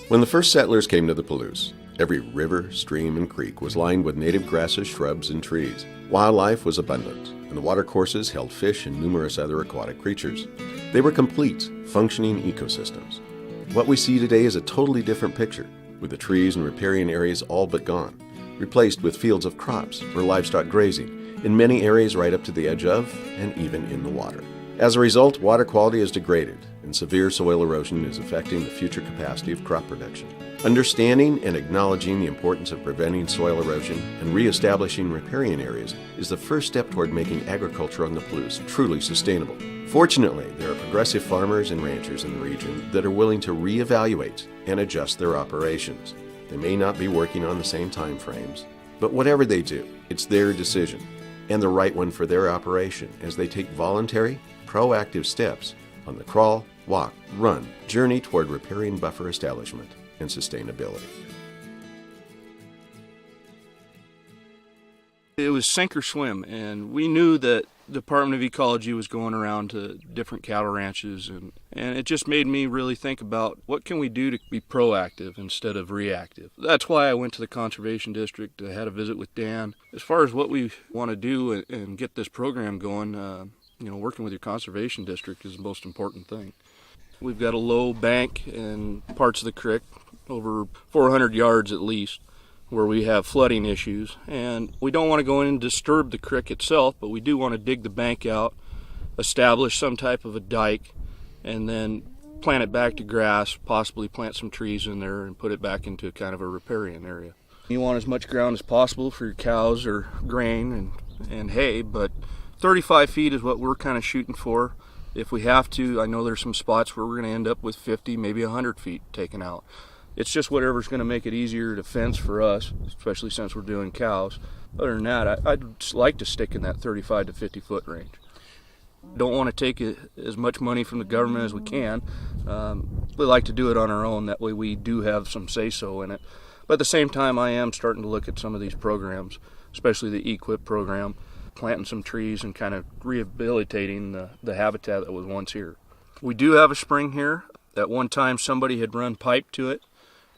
When the first settlers came to the Palouse, every river, stream, and creek was lined with native grasses, shrubs, and trees. Wildlife was abundant, and the watercourses held fish and numerous other aquatic creatures. They were complete, functioning ecosystems. What we see today is a totally different picture, with the trees and riparian areas all but gone, replaced with fields of crops or livestock grazing, in many areas right up to the edge of, and even in the water. As a result, water quality is degraded, and severe soil erosion is affecting the future capacity of crop production. Understanding and acknowledging the importance of preventing soil erosion and reestablishing riparian areas is the first step toward making agriculture on the Palouse truly sustainable. Fortunately, there are progressive farmers and ranchers in the region that are willing to reevaluate and adjust their operations. They may not be working on the same time frames, but whatever they do, it's their decision and the right one for their operation as they take voluntary, proactive steps on the crawl, walk, run journey toward riparian buffer establishment and sustainability. It was sink or swim, and we knew that the Department of Ecology was going around to different cattle ranches, and it just made me really think about what can we do to be proactive instead of reactive. That's why I went to the Conservation District. I had a visit with Dan. As far as what we want to do and get this program going, working with your Conservation District is the most important thing. We've got a low bank in parts of the creek, over 400 yards at least, where we have flooding issues, and we don't want to go in and disturb the creek itself, but we do want to dig the bank out, establish some type of a dike, and then plant it back to grass, possibly plant some trees in there and put it back into kind of a riparian area. You want as much ground as possible for your cows or grain and hay, but 35 feet is what we're kind of shooting for. If we have to, I know there's some spots where we're going to end up with 50, maybe 100 feet taken out. It's just whatever's going to make it easier to fence for us, especially since we're doing cows. Other than that, I'd just like to stick in that 35 to 50 foot range. Don't want to take as much money from the government as we can. We like to do it on our own. That way we do have some say-so in it. But at the same time, I am starting to look at some of these programs, especially the EQIP program, planting some trees and kind of rehabilitating the habitat that was once here. We do have a spring here. At one time, somebody had run pipe to it.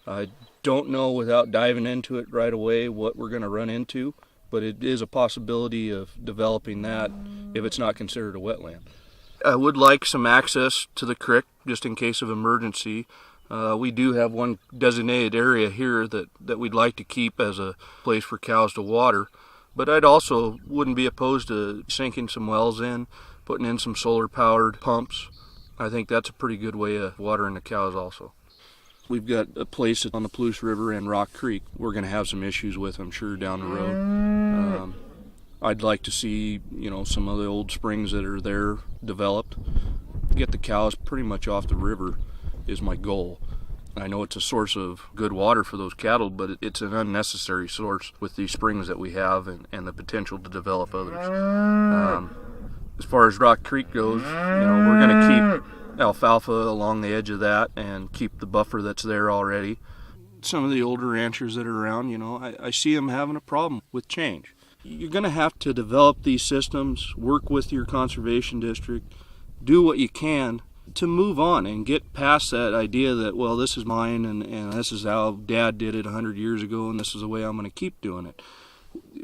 I don't know without diving into it right away what we're going to run into, but it is a possibility of developing that if it's not considered a wetland. I would like some access to the creek just in case of emergency. We do have one designated area here that we'd like to keep as a place for cows to water, but I'd also wouldn't be opposed to sinking some wells in, putting in some solar-powered pumps. I think that's a pretty good way of watering the cows also. We've got a place on the Palouse River and Rock Creek we're going to have some issues with, I'm sure, down the road. I'd like to see, some of the old springs that are there developed. Get the cows pretty much off the river is my goal. I know it's a source of good water for those cattle, but it's an unnecessary source with these springs that we have and the potential to develop others. As far as Rock Creek goes, we're going to keep alfalfa along the edge of that and keep the buffer that's there already. Some of the older ranchers that are around, I see them having a problem with change. You're going to have to develop these systems, work with your conservation district, do what you can to move on and get past that idea that, well, this is mine and this is how Dad did it 100 years ago and this is the way I'm going to keep doing it.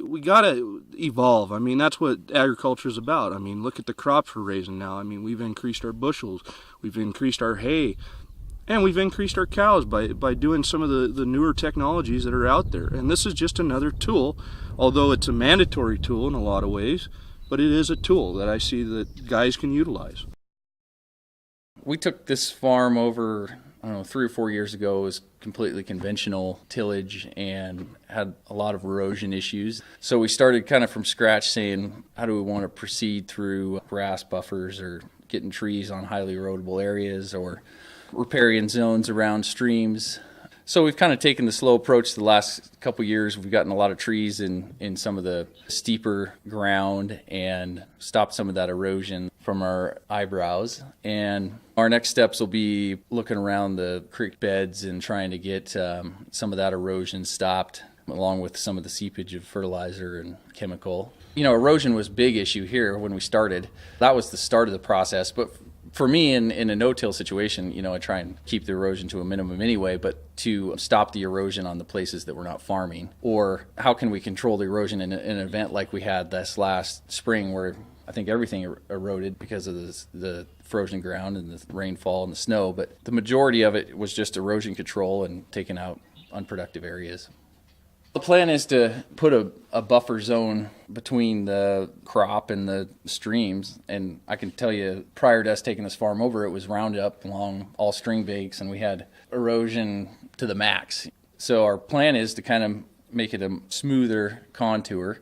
We got to evolve. That's what agriculture is about. Look at the crops we're raising now. We've increased our bushels, we've increased our hay, and we've increased our cows by doing some of the newer technologies that are out there. And this is just another tool, although it's a mandatory tool in a lot of ways, but it is a tool that I see that guys can utilize. We took this farm over, 3 or 4 years ago. It was completely conventional tillage and had a lot of erosion issues. So we started kind of from scratch saying, how do we want to proceed through grass buffers or getting trees on highly erodible areas or riparian zones around streams. So we've kind of taken the slow approach the last couple years. We've gotten a lot of trees in some of the steeper ground and stopped some of that erosion from our eyebrows. And our next steps will be looking around the creek beds and trying to get some of that erosion stopped, along with some of the seepage of fertilizer and chemical. Erosion was a big issue here when we started. That was the start of the process, but For me, in a no-till situation, I try and keep the erosion to a minimum anyway, but to stop the erosion on the places that we're not farming, or how can we control the erosion in an event like we had this last spring where I think everything eroded because of the frozen ground and the rainfall and the snow, but the majority of it was just erosion control and taking out unproductive areas. The plan is to put a buffer zone between the crop and the streams, and I can tell you prior to us taking this farm over, it was rounded up along all string banks and we had erosion to the max. So our plan is to kind of make it a smoother contour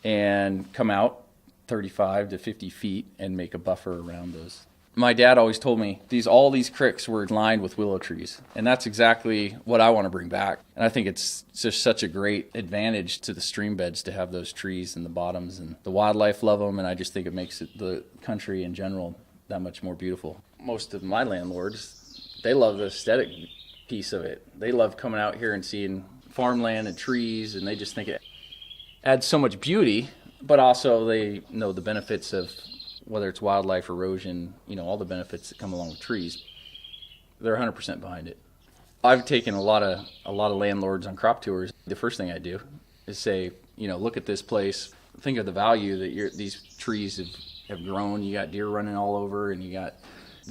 and come out 35 to 50 feet and make a buffer around those. My dad always told me all these creeks were lined with willow trees, and that's exactly what I want to bring back. And I think it's just such a great advantage to the stream beds to have those trees in the bottoms, and the wildlife love them, and I just think it makes the country in general that much more beautiful. Most of my landlords, they love the aesthetic piece of it. They love coming out here and seeing farmland and trees, and they just think it adds so much beauty, but also they know the benefits of whether it's wildlife, erosion, all the benefits that come along with trees. They're 100% behind it. I've taken a lot of landlords on crop tours. The first thing I do is say, look at this place. Think of the value that these trees have grown. You got deer running all over, and you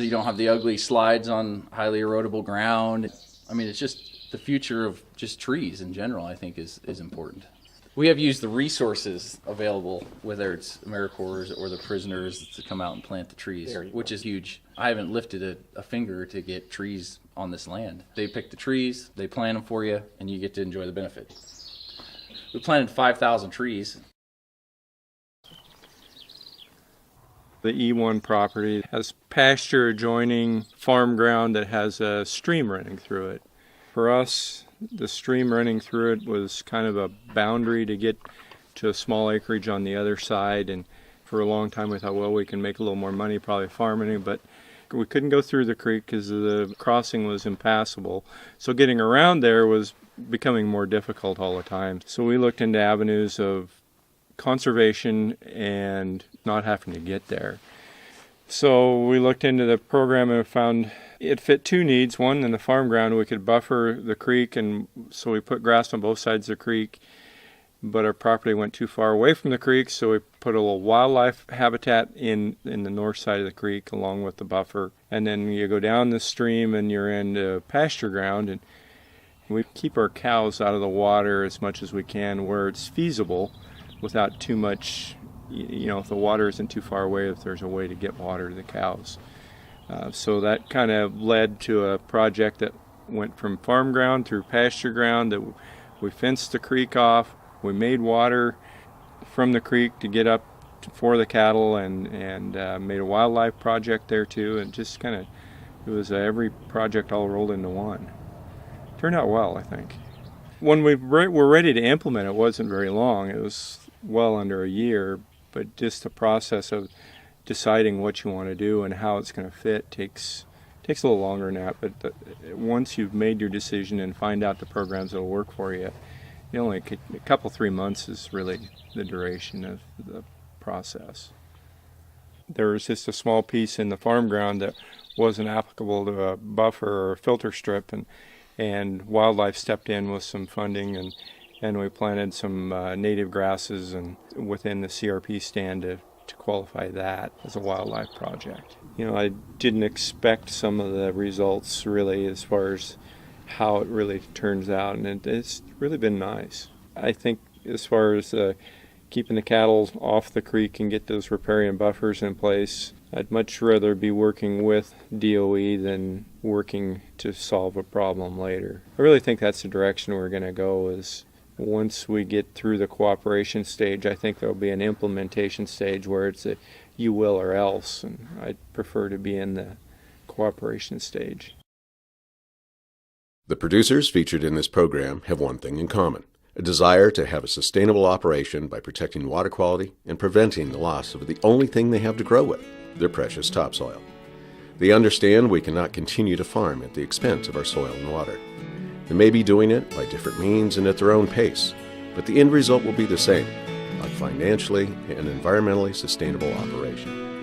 don't have the ugly slides on highly erodible ground. I mean, it's just the future of just trees in general, I think, is important. We have used the resources available, whether it's AmeriCorps or the prisoners, to come out and plant the trees, which is huge. I haven't lifted a finger to get trees on this land. They pick the trees, they plant them for you, and you get to enjoy the benefit. We planted 5,000 trees. The E1 property has pasture adjoining farm ground that has a stream running through it. For us, the stream running through it was kind of a boundary to get to a small acreage on the other side, and for a long time we thought, well, we can make a little more money probably farming it, but we couldn't go through the creek because the crossing was impassable. So getting around there was becoming more difficult all the time. So we looked into avenues of conservation and not having to get there. So we looked into the program and found it fit two needs. One, in the farm ground, we could buffer the creek, and so we put grass on both sides of the creek, but our property went too far away from the creek, so we put a little wildlife habitat in the north side of the creek along with the buffer. And then you go down the stream and you're in pasture ground, and we keep our cows out of the water as much as we can where it's feasible without too much, if the water isn't too far away, if there's a way to get water to the cows. So that kind of led to a project that went from farm ground through pasture ground, that we fenced the creek off. We made water from the creek to get up for the cattle, and made a wildlife project there too. And just kind of, it was every project all rolled into one. Turned out well, I think. When we were ready to implement it, wasn't very long. It was well under a year, but just the process of deciding what you want to do and how it's going to fit takes a little longer than that. But once you've made your decision and find out the programs that will work for you, only a couple, 3 months is really the duration of the process. There was just a small piece in the farm ground that wasn't applicable to a buffer or a filter strip, and wildlife stepped in with some funding, and we planted some native grasses and within the CRP stand to qualify that as a wildlife project. I didn't expect some of the results really as far as how it really turns out, and it's really been nice. I think as far as keeping the cattle off the creek and get those riparian buffers in place, I'd much rather be working with DOE than working to solve a problem later. I really think that's the direction we're going to go. Is once we get through the cooperation stage, I think there'll be an implementation stage where it's a you will or else, and I'd prefer to be in the cooperation stage. The producers featured in this program have one thing in common: a desire to have a sustainable operation by protecting water quality and preventing the loss of the only thing they have to grow with, their precious topsoil. They understand we cannot continue to farm at the expense of our soil and water. They may be doing it by different means and at their own pace, but the end result will be the same: a financially and environmentally sustainable operation.